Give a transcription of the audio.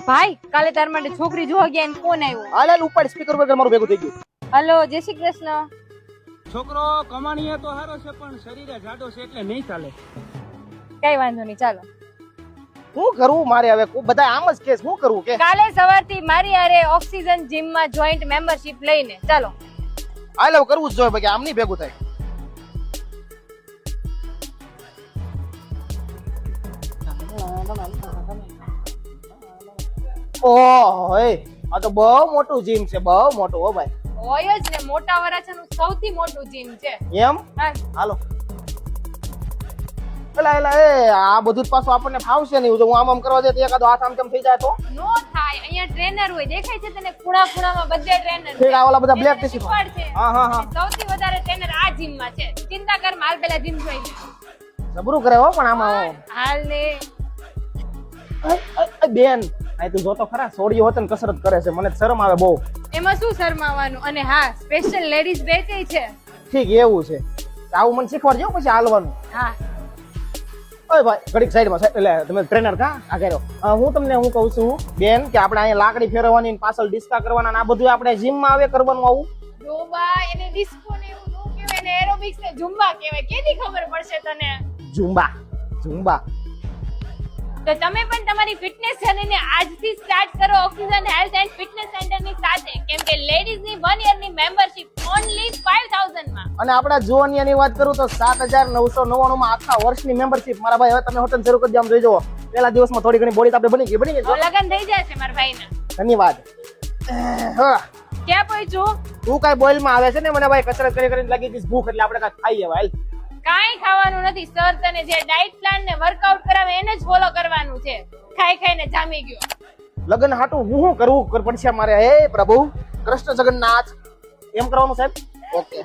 ભાઈ કાલે તાર માટે છોકરી જોવા ગયા ને ફોન આવ્યો. હાલ ઉપર સ્પીકર વગર મારું ભેગું થઈ ગયું. હલો, જય શ્રી કૃષ્ણ. છોકરો કમાણીએ તો સારો છે પણ શરીરે જાડો છે એટલે નહીં ચાલે. કઈ વાંધો નહીં, ચાલો. શું કરવું મારે હવે બધા આમ જ કે શું કરવું કે કાલે સવારથી મારી હારે ઓક્સિજન જીમ માં જોઈન્ટ મેમ્બરશિપ લઈને ચાલો. હાલ હવે કરવું જ જોઈએ બાકી આમ નહીં ભેગું થાય. ઓહ આ તો બહુ મોટું જીમ છે, બહુ મોટું હો ભાઈ. હોય જ ને, મોટા વરાછાનું સૌથી મોટું જીમ છે. એમ હા. હાલો. એલા એલા એ આ બધું જ પાછું આપણને ફાવશે નહીં. જો હું આમ કરવા જાય તો એકાદો હાથ આમ તેમ થઈ જાય તો નો થાય. અહીંયા ટ્રેનર હોય, દેખાય છે તને? ખૂણા ખૂણામાં બધે ટ્રેનર ઠીક, આ ઓલા બધા બ્લેક ટી શર્ટ. શીખવાડશે. હા હા હા, સૌથી વધારે ટ્રેનર આ જીમ માં છે. ચિંતા કર, માલ પેલા જીમ જોઈ લે. જબરું કરે હો પણ આમાં હાલ ને બેન આ તું જોતો ખરા સોડીઓ હોત ને કસરત કરે છે, મને શરમ આવે બહુ. એમાં શું શરમાવાનું? અને હા, સ્પેશિયલ લેડીઝ બેચે છે. ઠીક એવું છે, આવું મને શીખવાડજો પછી હાલવાનું. હા, ઓય ભાઈ ઘડીક સાઈડમાં એટલે તમે ટ્રેનર કા આ કર્યો. હું તમને હું કહું છું બેન કે આપણે અહીંયા લાકડી ફેરવવાની ને પાછળ ડિસ્કા કરવાના ને આ બધું આપણે જીમ માં આવે કરવાનું. આવું જોબા એને ડિસ્કો ને એવું નો કહેવાય ને, એરોબિક્સ ને ઝુમ્બા કહેવાય. કેદી ખબર પડશે તને? ઝુંબા ઝુંબા. તો તમે પણ તમારી ફિટનેસ જર્નીને આજથી સ્ટાર્ટ કરો oxygen health and fitness centre ની સાથે, કેમ કે લેડીઝ ની 1 યર ની મેમ્બરશિપ ઓન્લી 5000 માં. અને આપણા જુવાનિયા ની વાત કરું તો 7999 માં આખા વર્ષની મેમ્બરશિપ. મારા ભાઈ હવે તમે હોટલ શરૂ કરી દો, આમ જોઈ જુઓ પેલા દિવસમાં થોડી ઘણી બોડી આપણે બની ગઈ લગન થઈ જશે મારા ભાઈના. ધન્યવાદ. હા ક્યાં પહોંચ્યું? તું કઈ બોઇલ માં આવે છે ને મને ભાઈ કસરત કરી કરીને લાગી ગઈ ભૂખ એટલે આપણે કાંઈ ખાઈએ ભાઈ. કાંઈ ખાવાનું નથી સર, તને જે ડાયટ પ્લાન ને વર્કઆઉટ કરાવે એને જ ફોલો કરવાનું છે. ખાઈ ખાઈને જામી ગયો. લગન હાટું હું કરવું પડશે મારે? હે પ્રભુ કૃષ્ણ જગન્નાથ એમ કરવાનું સાહેબ. ઓકે.